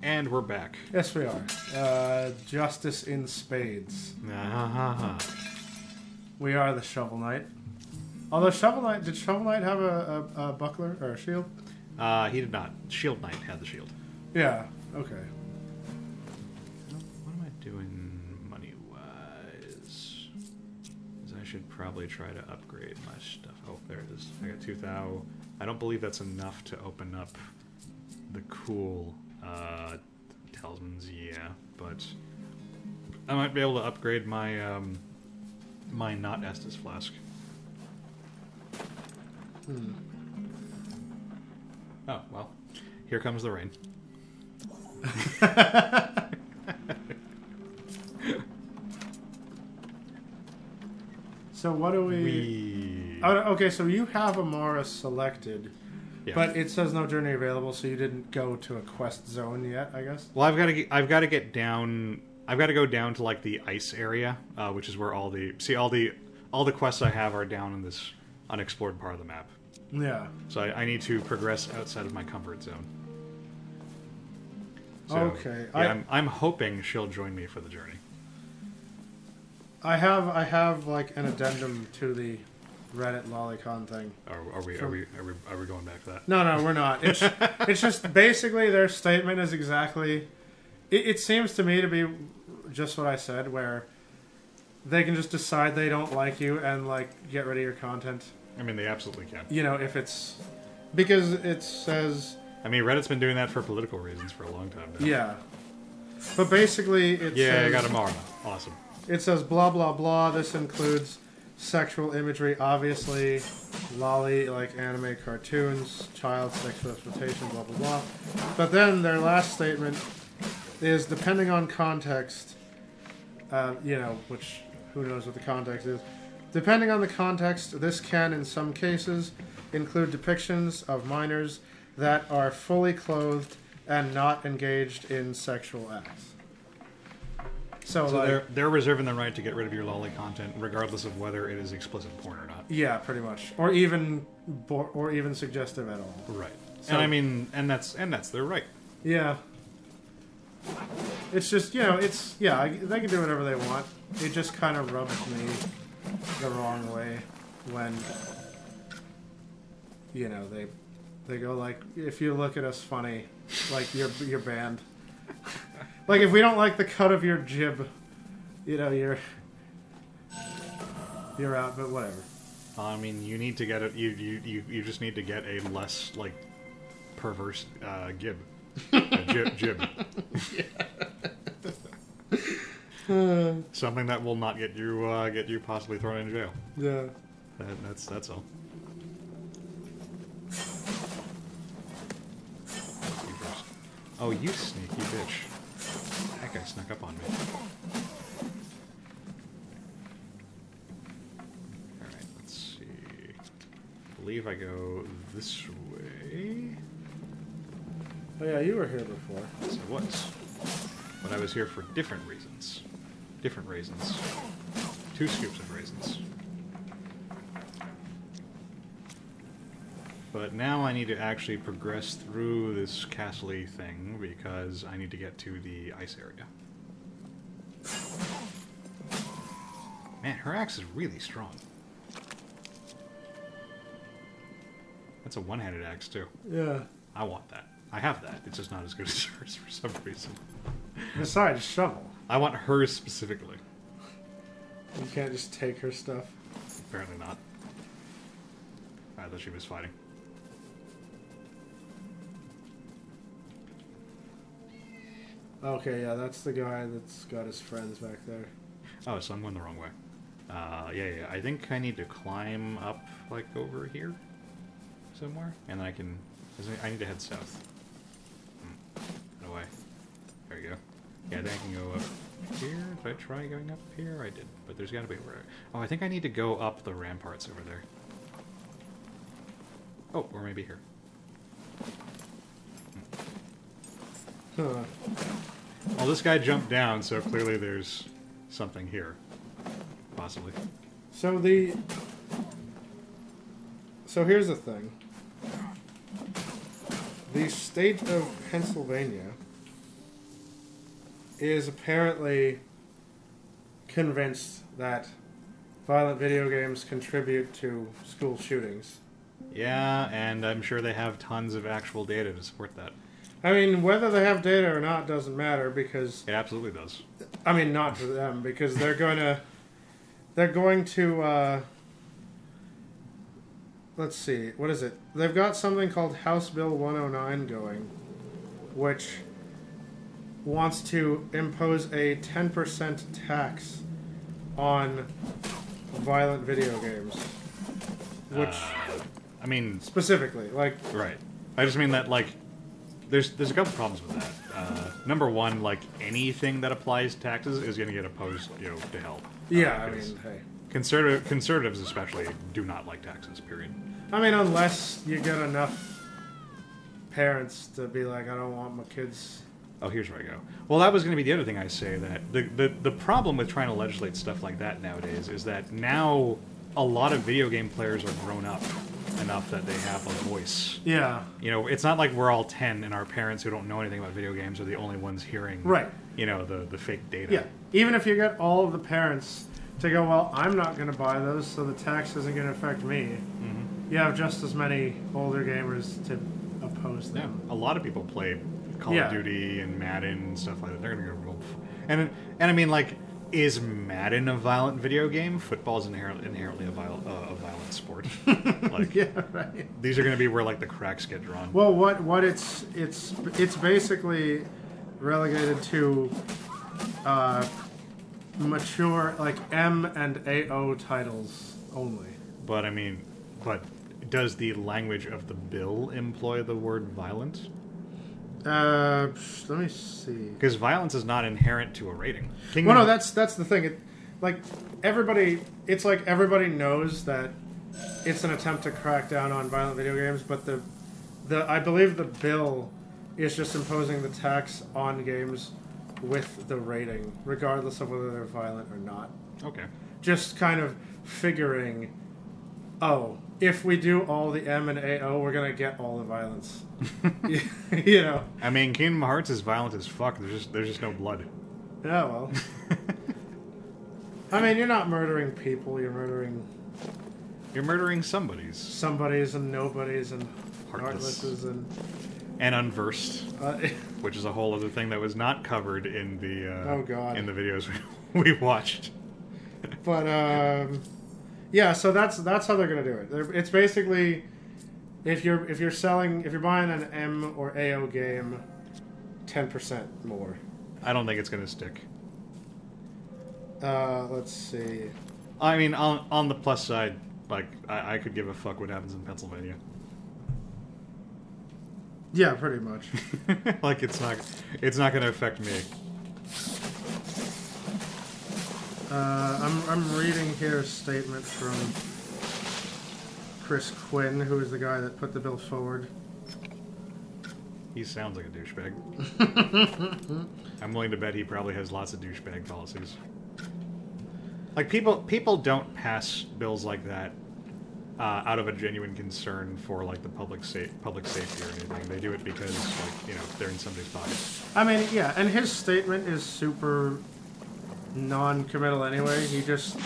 And we're back. Yes, we are. Justice in spades. We are the Shovel Knight. Although Shovel Knight, did Shovel Knight have a buckler or a shield? He did not. Shield Knight had the shield. Yeah. Okay. What am I doing money-wise? I should probably try to upgrade my stuff. Oh, there it is. I got 2,000. I don't believe that's enough to open up the cool talismans. Yeah, but I might be able to upgrade my my not Estus flask. Oh, well. Here comes the rain. So what do we... Oh, okay, so you have Amara selected, yeah. But it says no journey available, so you didn't go to a quest zone yet, I guess? Well, I've got to get down... I've got to go down to, like, the ice area, which is where all the... See, all the quests I have are down in this unexplored part of the map. Yeah. So I need to progress outside of my comfort zone. So, okay. Yeah, I'm hoping she'll join me for the journey. I have like an addendum to the Reddit lolicon thing. Are we going back to that? No, we're not. It's just basically their statement is exactly. It seems to me to be just what I said, where they can just decide they don't like you and like get rid of your content. I mean, they absolutely can. You know, if it's because it says. I mean, Reddit's been doing that for political reasons for a long time now. Yeah, but basically it says. I got Amara. Awesome. It says blah blah blah. This includes sexual imagery, obviously, lolly like anime cartoons, child sexual exploitation, blah blah blah. But then their last statement is depending on context. You know, which who knows what the context is. Depending on the context, this can, in some cases, include depictions of minors that are fully clothed and not engaged in sexual acts. So like, they're reserving the right to get rid of your lolly content, regardless of whether it is explicit porn or not. Yeah, pretty much, or even suggestive at all. Right. So, and I mean, and that's their right. Yeah. It's just they can do whatever they want. It just kind of rubs me the wrong way when they go like, if you look at us funny, like you're banned. Like if we don't like the cut of your jib, you're out. But whatever. I mean, you need to get it. You just need to get a less like perverse gib. Jib. Something that will not get you possibly thrown in jail. Yeah. That's all. Oh, you sneaky bitch. That guy snuck up on me. Alright, let's see. I believe I go this way. Oh yeah, you were here before. Yes, I was. But I was here for different reasons. Different raisins. 2 scoops of raisins. But now I need to actually progress through this castle-y thing because I need to get to the ice area. Man, her axe is really strong. That's a one-handed axe, too. Yeah. I want that. I have that. It's just not as good as hers for some reason. Besides, shovel. I want hers specifically. You can't just take her stuff? Apparently not. I thought she was fighting. Okay, yeah, that's the guy that's got his friends back there. Oh, so I'm going the wrong way. Yeah. I think I need to climb up, like, over here somewhere, and then I need to head south. No way. There you go. Yeah, then I can go up here. Did I try going up here? I did, but there's got to be a way. Oh, I think I need to go up the ramparts over there. Oh, or maybe here. Huh. Well, this guy jumped down, so clearly there's something here. Possibly. So here's the thing. The state of Pennsylvania is apparently convinced that violent video games contribute to school shootings. Yeah, and I'm sure they have tons of actual data to support that. I mean, whether they have data or not doesn't matter because... It absolutely does. I mean, not for them, because they're going to... let's see, what is it? They've got something called House Bill 109 going, which wants to impose a 10% tax on violent video games. Which... I mean... Specifically, like... Right. I just mean that, like... There's a couple problems with that. Number one, like, anything that applies taxes is going to get opposed, to hell. Yeah, I mean, hey. Conservatives especially do not like taxes, period. I mean, unless you get enough parents to be like, I don't want my kids... Oh, here's where I go. Well, that was going to be the other thing I say, that the problem with trying to legislate stuff like that nowadays is that now a lot of video game players are grown up enough that they have a voice. Yeah. It's not like we're all 10 and our parents who don't know anything about video games are the only ones hearing, right. The fake data. Yeah. Even if you get all of the parents to go, well, I'm not going to buy those, so the tax isn't going to affect me. Mm-hmm. You have just as many older gamers to oppose them. Yeah. A lot of people play Call of Duty and Madden and stuff like that. They're going to go, and I mean, like, is Madden a violent video game? Football is inherently a violent sport. Like, yeah, right. These are going to be where like the cracks get drawn. Well, what it's basically relegated to mature, like, M and AO titles only. But I mean, does the language of the bill employ the word violent? Let me see. Because violence is not inherent to a rating. Well, no, that's the thing. It's like everybody knows that it's an attempt to crack down on violent video games, but I believe the bill is just imposing the tax on games with the rating, regardless of whether they're violent or not. Okay. Just kind of figuring, if we do all the M and AO, we're gonna get all the violence. I mean, Kingdom Hearts is violent as fuck. There's just no blood. Yeah, well. I mean, you're not murdering people. You're murdering somebodies and nobodies and heartlesses and unversed, which is a whole other thing that was not covered in the in the videos we watched. But yeah, so that's how they're gonna do it. It's basically if you're buying an M or AO game, 10% more. I don't think it's gonna stick. Let's see. I mean, on the plus side, like I could give a fuck what happens in Pennsylvania. Yeah, pretty much. Like it's not gonna affect me. I'm reading here a statement from Chris Quinn, who is the guy that put the bill forward. He sounds like a douchebag. I'm willing to bet he probably has lots of douchebag policies. Like people don't pass bills like that out of a genuine concern for like the public safety or anything. They do it because they're in somebody's pocket. I mean, yeah, and his statement is super non-committal anyway. He just,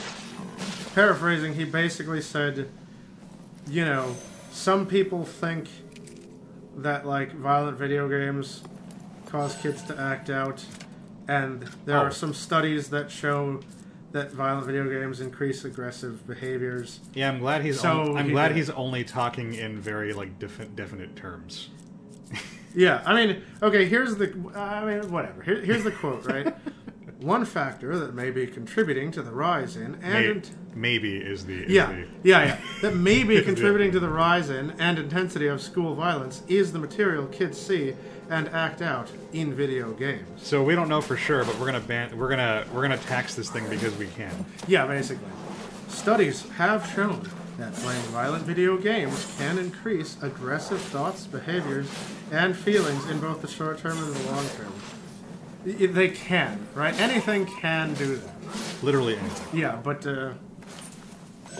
paraphrasing, he basically said, some people think that like violent video games cause kids to act out, and there are some studies that show that violent video games increase aggressive behaviors. Yeah, I'm glad he's he's only talking in very like definite terms. Yeah, I mean, okay, whatever. Here's the quote, right? One factor that may be contributing to the rise in maybe is the that may be contributing to the rise in and intensity of school violence is the material kids see and act out in video games. So we don't know for sure, but we're gonna tax this thing because we can. Yeah, basically. Studies have shown that playing violent video games can increase aggressive thoughts, behaviors, and feelings in both the short term and the long term. They can, right? Anything can do that. Literally anything. Yeah, but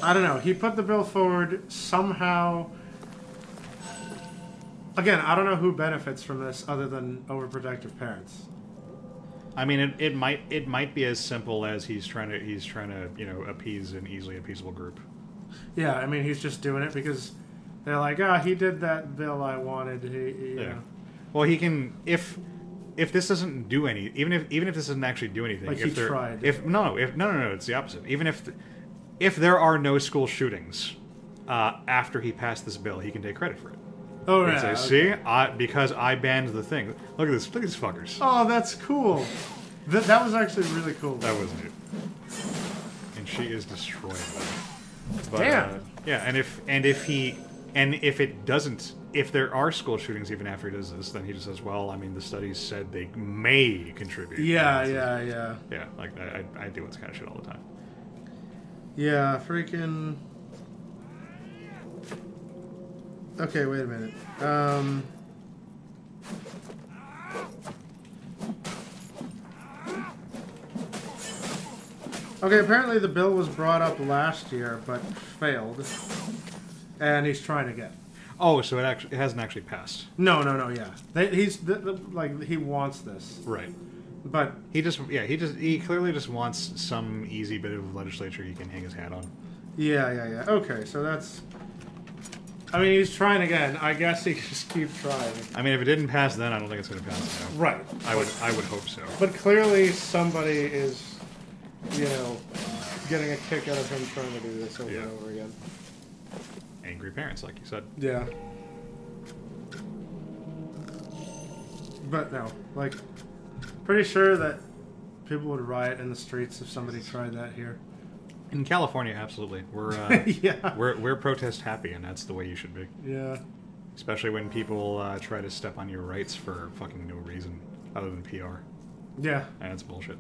I don't know. He put the bill forward somehow. Again, I don't know who benefits from this other than overprotective parents. I mean, it might be as simple as he's trying to appease an easily appeasable group. Yeah, I mean, he's just doing it because they're like, ah, he did that bill I wanted. You know. Well, he can if this doesn't do even if this doesn't actually do anything. Like if he tried. No, it's the opposite. Even if there are no school shootings after he passed this bill, he can take credit for it. Oh, He'd yeah. say, see, because I banned the thing. Look at this. Look at these fuckers. Oh, that's cool. That was actually really cool. That was neat. And she is destroying them. But, Damn. Yeah, if there are school shootings even after he does this, then he just says, well, I mean, the studies said they may contribute. Yeah. Yeah, like, I do this kind of shit all the time. Yeah, freaking... Okay, wait a minute. Okay, apparently the bill was brought up last year, but failed. And he's trying again. Oh, so it hasn't actually passed. No, yeah. He wants this. Right. But he clearly just wants some easy bit of legislature he can hang his hat on. Yeah. Okay, so that's... I mean, he's trying again. I guess he just keeps trying. I mean, if it didn't pass then, I don't think it's going to pass now. Right. I would hope so. But clearly somebody is, getting a kick out of him trying to do this over and over again. Angry parents, like you said. Yeah. But no, like, pretty sure that people would riot in the streets if somebody tried that here. In California, absolutely. We're yeah. we're protest happy, and that's the way you should be. Yeah. Especially when people try to step on your rights for fucking no reason other than PR. Yeah. And that's bullshit.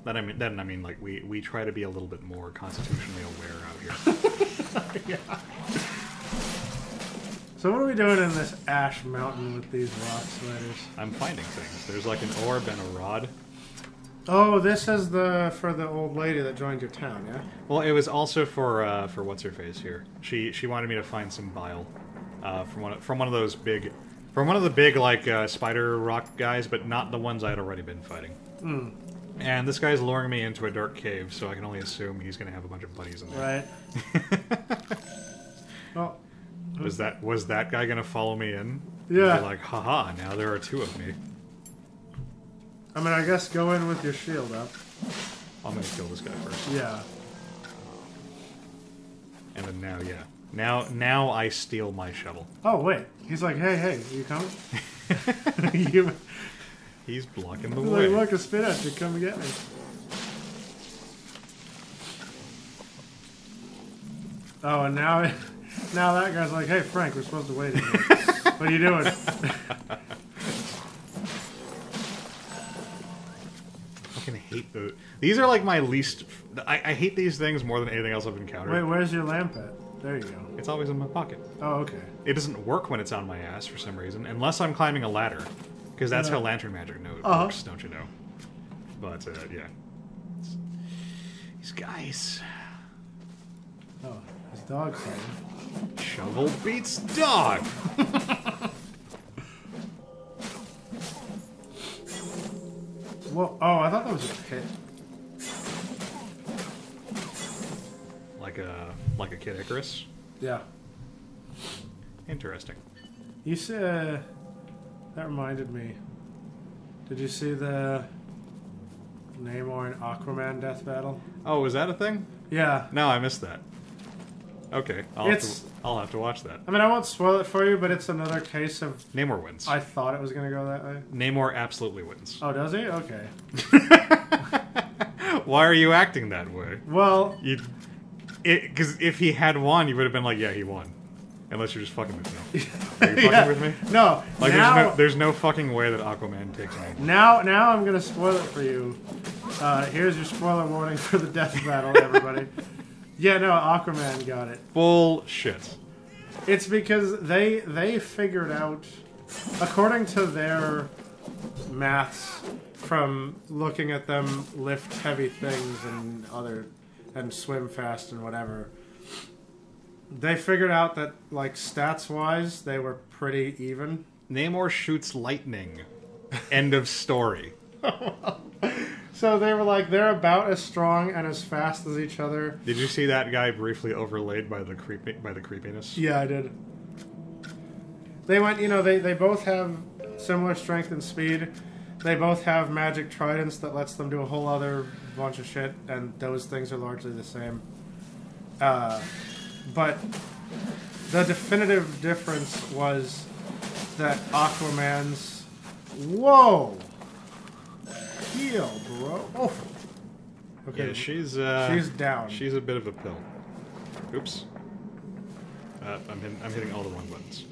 Then I mean, like we try to be a little bit more constitutionally aware out here. Yeah. So what are we doing in this ash mountain with these rock sliders? I'm finding things. There's like an orb and a rod. Oh, this is for the old lady that joined your town, yeah? Well, it was also for what's her face here. She wanted me to find some bile from one of the big like spider rock guys, but not the ones I had already been fighting. Hmm. And this guy's luring me into a dark cave, so I can only assume he's going to have a bunch of buddies in there. Right. Well, was that guy going to follow me in? Yeah. Be like, haha, now there are two of me. I mean, I guess go in with your shield up. I'm going to kill this guy first. Yeah. And then now, yeah. Now I steal my shovel. Oh, wait. He's like, hey, you coming? He's blocking the He's way. like, look, a spit at you. Come and get me. Oh, and now that guy's like, hey, Frank, we're supposed to wait in here. What are you doing? I hate these are like my least. I hate these things more than anything else I've encountered. Wait, where's your lamp at? There you go. It's always in my pocket. Oh, okay. It doesn't work when it's on my ass for some reason, unless I'm climbing a ladder, because that's how lantern magic works, don't you know? But yeah, these guys. Oh, his dog's saying. Shovel beats dog. Well, oh, I thought that was a pit. Like a Kid Icarus. Yeah. Interesting. You said that reminded me. Did you see the Namor and Aquaman death battle? Oh, was that a thing? Yeah. No, I missed that. Okay, I'll have to watch that. I mean, I won't spoil it for you, but it's another case of... Namor wins. I thought it was going to go that way. Namor absolutely wins. Oh, does he? Okay. Why are you acting that way? Well... Because if he had won, you would have been like, yeah, he won. Unless you're just fucking with me. Are you fucking with me? No. Like, now, there's no fucking way that Aquaman takes me. Now I'm going to spoil it for you. Here's your spoiler warning for the death battle, everybody. Yeah, no, Aquaman got it. Bullshit. It's because they figured out, according to their maths, from looking at them lift heavy things and swim fast and whatever, they figured out that, like, stats-wise, they were pretty even. Namor shoots lightning. End of story. So they were like, they're about as strong and as fast as each other. Did you see that guy briefly overlaid by the creepiness? Yeah, I did. They went, they both have similar strength and speed. They both have magic tridents that lets them do a whole other bunch of shit, and those things are largely the same. But the definitive difference was that Aquaman's... Whoa! Heal, bro. Oh. Okay, Yeah, she's down. She's a bit of a pill. Oops. I'm hitting all the wrong buttons.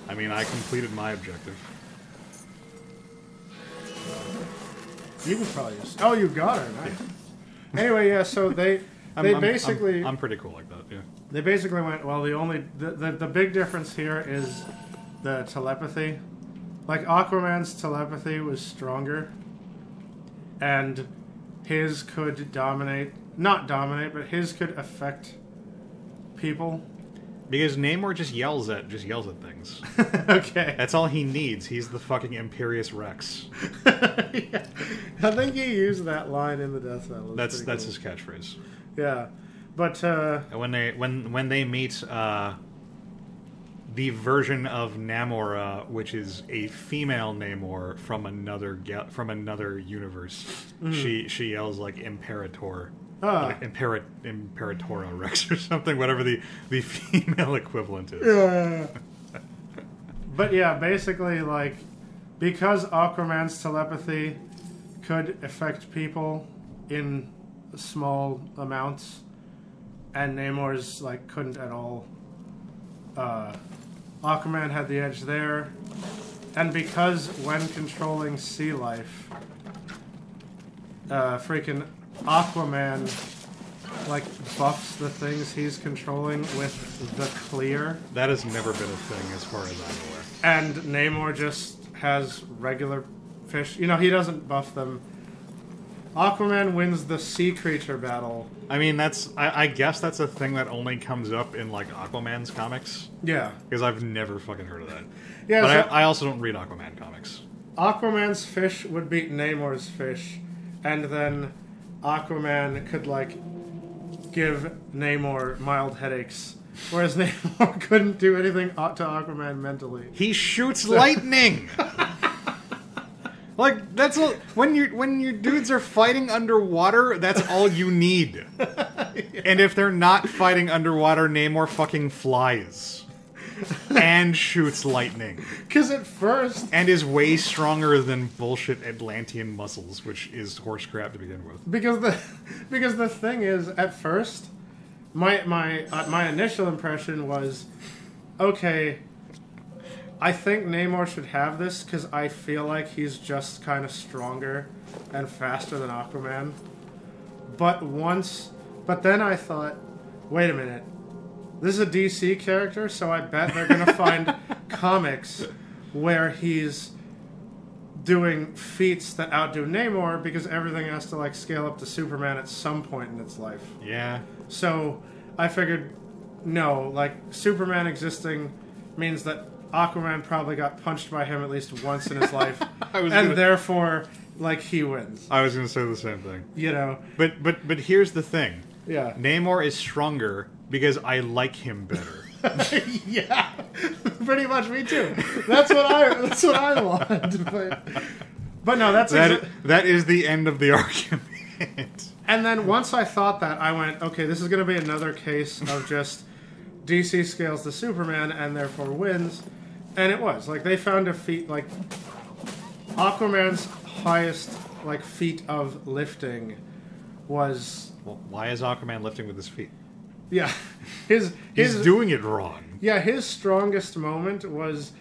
I mean, I completed my objective. You can probably just... Oh, you got her. Nice. Anyway, yeah, so they basically... I'm pretty cool like that, yeah. They basically went, well, the big difference here is the telepathy. Like, Aquaman's telepathy was stronger, and his could dominate... Not dominate, but his could affect people. Because Namor just yells at things. Okay. That's all he needs. He's the fucking Imperious Rex. Yeah. I think he used that line in the Death Battle. That's his catchphrase. Yeah. But when they meet the version of Namora, which is a female Namor from another universe, she yells like Imperator. Like Imperatora Rex or something, whatever the female equivalent is. Yeah. But yeah, basically, like, because Aquaman's telepathy could affect people in small amounts, and Namor's, like, couldn't at all, Aquaman had the edge there. And because when controlling sea life, freaking Aquaman, like, buffs the things he's controlling with the clear. That has never been a thing as far as I'm aware. And Namor just has regular fish. He doesn't buff them. Aquaman wins the sea creature battle. I mean, I guess that's a thing that only comes up in, like, Aquaman's comics. Yeah. Because I've never fucking heard of that. Yeah, but so I also don't read Aquaman comics. Aquaman's fish would beat Namor's fish, and then Aquaman could, like, give Namor mild headaches, whereas Namor couldn't do anything to Aquaman mentally. He shoots lightning. Like, that's all, when your dudes are fighting underwater, that's all you need. Yeah. And if they're not fighting underwater, Namor fucking flies. And shoots lightning. Because at first... And is way stronger than bullshit Atlantean muscles, which is horse crap to begin with. Because the thing is, at first, my initial impression was, okay, I think Namor should have this because I feel like he's just kind of stronger and faster than Aquaman. But then I thought, wait a minute. This is a DC character, so I bet they're going to find comics where he's doing feats that outdo Namor because everything has to, like, scale up to Superman at some point in its life. Yeah. So I figured, no, like, Superman existing means that Aquaman probably got punched by him at least once in his life, therefore, like, he wins. I was going to say the same thing. But here's the thing. Yeah. Namor is stronger because I like him better. Yeah, pretty much me too. That's what I want. But no, that is the end of the argument. And then once I thought that, I went, okay, this is going to be another case of just DC scales the Superman and therefore wins. And it was. Like, they found a feat, like, Aquaman's highest, like, feat of lifting was... Well, why is Aquaman lifting with his feet? Yeah. He's doing it wrong. Yeah, his strongest moment was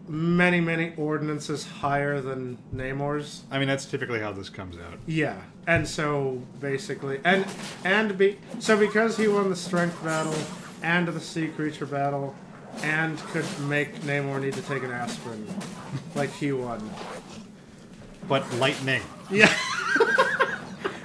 many, many ordinances higher than Namor's. I mean, that's typically how this comes out. Yeah. And so, basically... So because he won the strength battle and the sea creature battle and could make Namor need to take an aspirin, like, he won. But lightning. Yeah.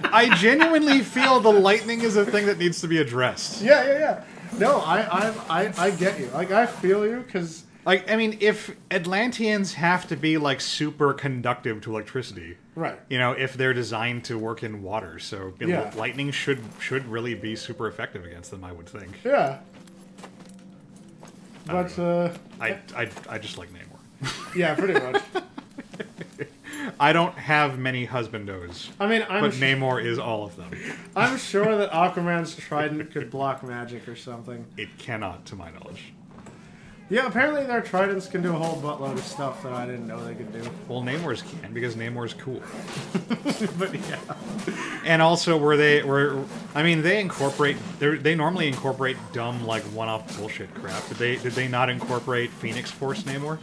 I genuinely feel the lightning is a thing that needs to be addressed. Yeah. No, I get you. Like, I feel you, because... Like, I mean, if Atlanteans have to be, like, super conductive to electricity... Right. You know, if they're designed to work in water, so Yeah. lightning should really be super effective against them, I would think. Yeah. But, I just like Namor. Yeah, pretty much. I don't have many husbandos. I mean, but Namor is all of them. I'm sure that Aquaman's trident could block magic or something. It cannot, to my knowledge. Yeah, apparently their tridents can do a whole buttload of stuff that I didn't know they could do. Well, Namor's can, because Namor's cool. But yeah. And also, they normally incorporate dumb, like, one-off bullshit crap. Did they not incorporate Phoenix Force Namor?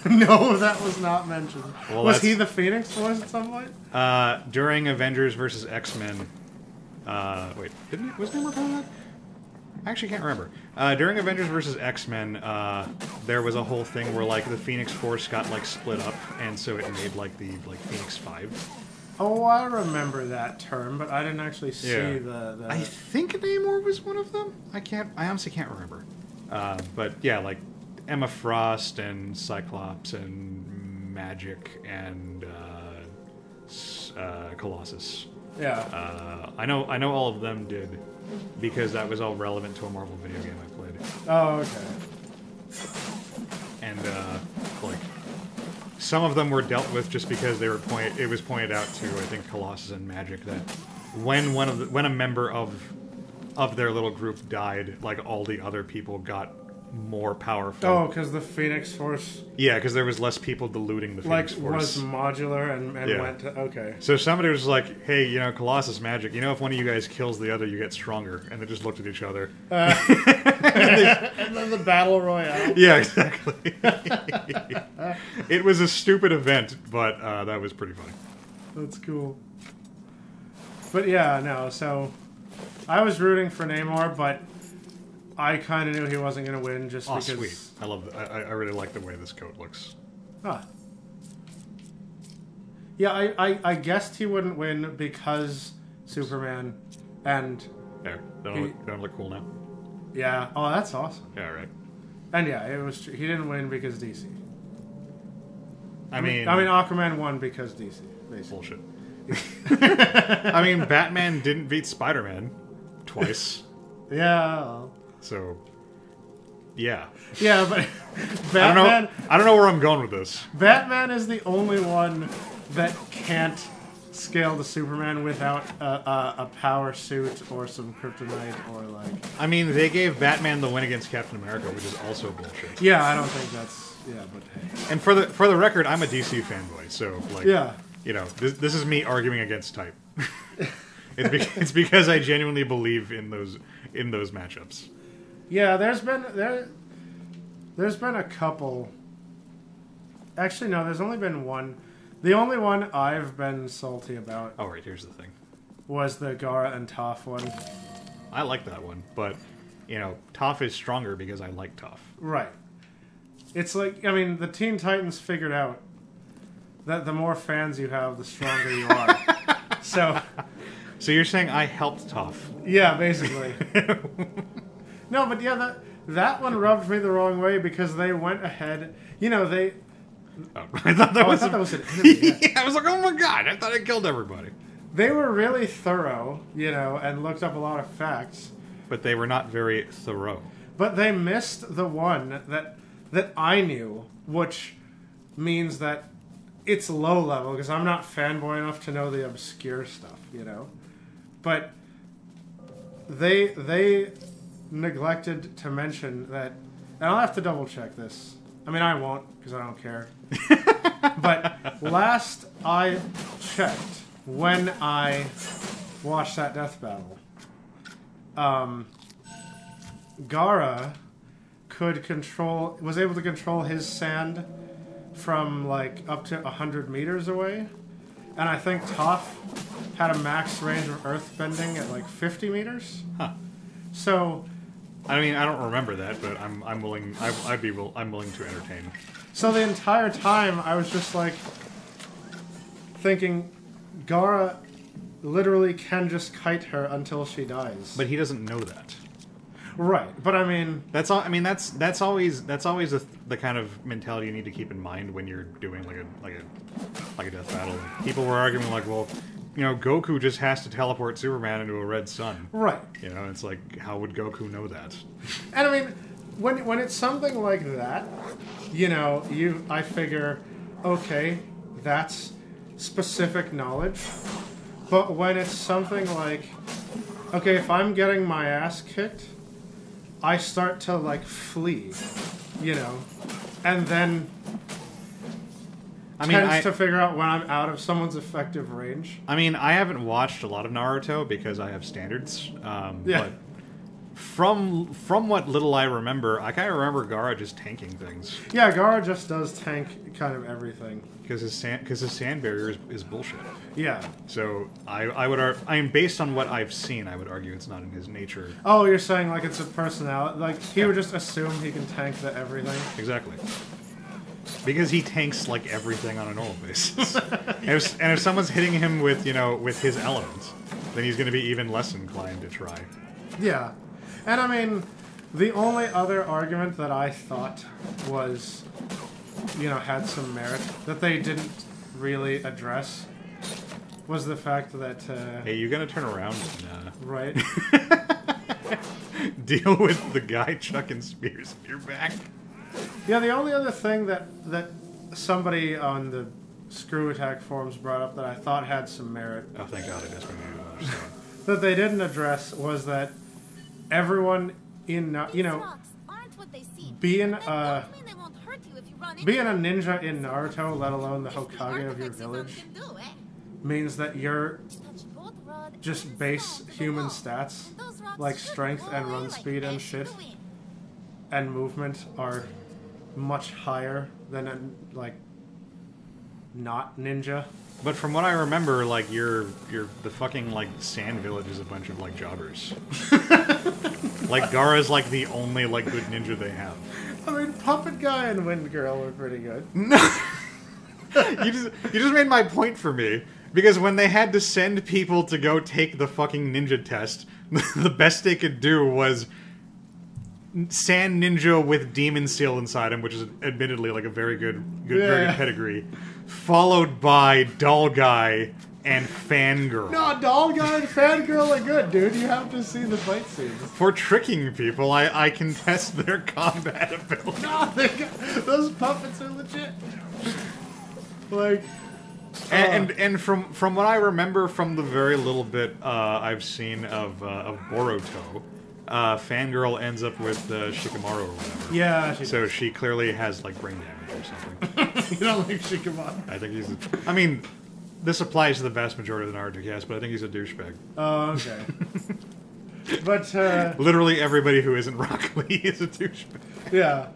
No, that was not mentioned. Well, was he the Phoenix Force at some point? During Avengers vs. X-Men... wait, was Namor part of that? I actually can't remember. During Avengers vs. X-Men, there was a whole thing where, like, the Phoenix Force got, like, split up, and so it made, like, the, like, Phoenix 5. Oh, I remember that term, but I didn't actually see the... I think Namor was one of them? I honestly can't remember. But, yeah, like, Emma Frost and Cyclops and Magic and Colossus. Yeah. I know all of them did, because that was all relevant to a Marvel video game I played. Oh, okay. And like, some of them were dealt with just because they were it was pointed out to, I think, Colossus and Magic, that when a member of their little group died, like, all the other people got more powerful. Oh, because the Phoenix Force... Yeah, because there was less people diluting the Phoenix Force. Was modular and went to... Okay. So somebody was like, hey, you know, Colossus Magic, you know, if one of you guys kills the other, you get stronger. And they just looked at each other. And then the Battle Royale. Yeah, exactly. It was a stupid event, but that was pretty funny. That's cool. But yeah, no, so... I was rooting for Namor, but... I kind of knew he wasn't going to win just because... Oh, sweet. I love I really like the way this coat looks. Huh. Yeah, I guessed he wouldn't win because Superman and... There. Don't look cool now? Yeah. Oh, that's awesome. Yeah, right. And yeah, it was he didn't win because DC. I mean, Aquaman won because DC, basically. Bullshit. I mean, Batman didn't beat Spider-Man twice. Yeah. So, yeah. Yeah, but Batman... I don't know where I'm going with this. Batman is the only one that can't scale to Superman without a power suit or some kryptonite or, like... I mean, they gave Batman the win against Captain America, which is also bullshit. Yeah, I don't think that's... Yeah, but hey. And for the record, I'm a DC fanboy, so, like... Yeah. You know, this is me arguing against type. It's because I genuinely believe in those matchups. Yeah, there's been a couple. Actually, no, there's only been one. The only one I've been salty about. Oh, right, here's the thing. Was the Gara and Toph one. I like that one, but, you know, Toph is stronger because I like Toph. Right. It's like, I mean, the Teen Titans figured out that the more fans you have, the stronger you are. So you're saying I helped Toph? Yeah, basically. No, but yeah, that one rubbed me the wrong way because they went ahead. You know, they... Oh, I thought that was an enemy. Yeah. Yeah, I was like, oh my god, I thought I killed everybody. They were really thorough, you know, and looked up a lot of facts. But they were not very thorough. But they missed the one that I knew, which means that it's low level, because I'm not fanboy enough to know the obscure stuff, you know? But they neglected to mention that, and I'll have to double check this. I mean, I won't, because I don't care. But last I checked, when I watched that death battle, Gara was able to control his sand from like up to 100 meters away, and I think Toph had a max range of earth bending at like 50 meters. Huh. So, I mean, I don't remember that, but I'm willing. I'm willing to entertain. So the entire time I was just like thinking, Gara literally can just kite her until she dies. But he doesn't know that. Right, but I mean, That's all. I mean, that's always the kind of mentality you need to keep in mind when you're doing like a death battle. People were arguing like, well, Goku just has to teleport Superman into a red sun. right. It's like, how would Goku know that? And I mean, when it's something like that, I figure, okay, that's specific knowledge. But when it's something like, okay, if I'm getting my ass kicked, I start to like flee, and then tends to figure out when I'm out of someone's effective range. I mean, I haven't watched a lot of Naruto because I have standards. But from what little I remember, I kind of remember Gaara just tanking things. Yeah, Gaara just does tank kind of everything. Because his sand barrier is bullshit. Yeah. So I mean, based on what I've seen, I would argue it's not in his nature. Oh, you're saying like it's a personality? Like he would just assume he can tank everything? Exactly. Because he tanks like everything on a normal basis. and if someone's hitting him with with his element, then he's going to be even less inclined to try. Yeah, and I mean, the only other argument that I thought was, had some merit that they didn't really address was the fact that... hey, you gonna turn around and... Right. deal with the guy chucking spears in your back? Yeah, the only other thing that somebody on the Screw Attack forums brought up that I thought had some merit... Oh, thank God, I just knew that they didn't address was that everyone in, being a ninja in Naruto, let alone the Hokage of your village, means that your just base human stats, like strength and run speed and shit, and movement are much higher than a, not ninja. But from what I remember, the fucking sand village is a bunch of jobbers. Gaara's the only good ninja they have. I mean, Puppet Guy and Wind Girl were pretty good. No, you just made my point for me, because when they had to send people to go take the fucking ninja test, the best they could do was Sand Ninja with Demon Seal inside him, which is admittedly a very good very good pedigree, followed by Doll Guy and Fangirl. No, Doll Guy and Fangirl are good, dude. You have to see the fight scenes. For tricking people, I contest their combat ability. No, those puppets are legit. And from what I remember from the very little bit I've seen of Boruto, Fangirl ends up with Shikamaru or whatever. Yeah. So she clearly has brain damage or something. You don't like Shikamaru? I think he's. I mean, this applies to the vast majority of the Naruto cast, but I think he's a douchebag. Oh, okay. But literally everybody who isn't Rock Lee is a douchebag. Yeah.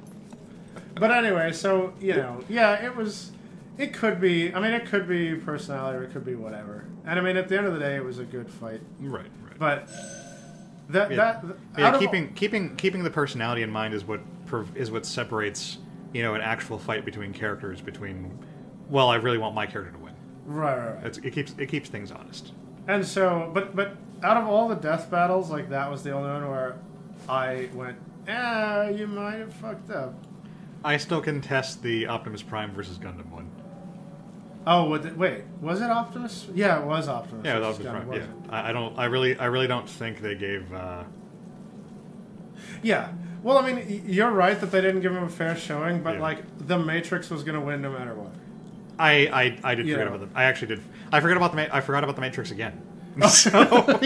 But anyway, so it was. It could be. I mean, it could be personality, or it could be whatever. And I mean, at the end of the day, it was a good fight. Right. But keeping the personality in mind is what separates an actual fight between characters. Well, I really want my character to win. Right. It keeps things honest. And so, but out of all the death battles, that was the only one where I went, you might have fucked up. I still contest the Optimus Prime versus Gundam one. Oh, wait, was it Optimus? Yeah, it was Optimus. Yeah, it was Optimus Prime. Yeah, I really don't think they gave. Yeah, well, I mean, you're right that they didn't give him a fair showing, but the Matrix was going to win no matter what. I did forget about them. I actually did. I forgot about the Matrix again. So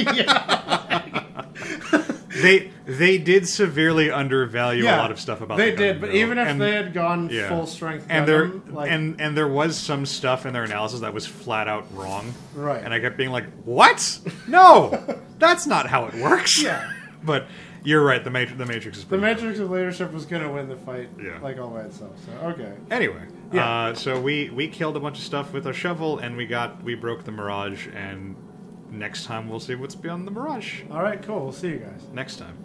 they did severely undervalue a lot of stuff about. They did, but even if they had gone full strength, and there was some stuff in their analysis that was flat out wrong. Right. And I kept being like, "What? No, that's not how it works." Yeah. But you're right. The Matrix is. The Matrix of leadership was going to win the fight, all by itself. So okay. Anyway, so we killed a bunch of stuff with a shovel, and we broke the Mirage, and next time we'll see what's beyond the Mirage. All right, cool. We'll see you guys next time.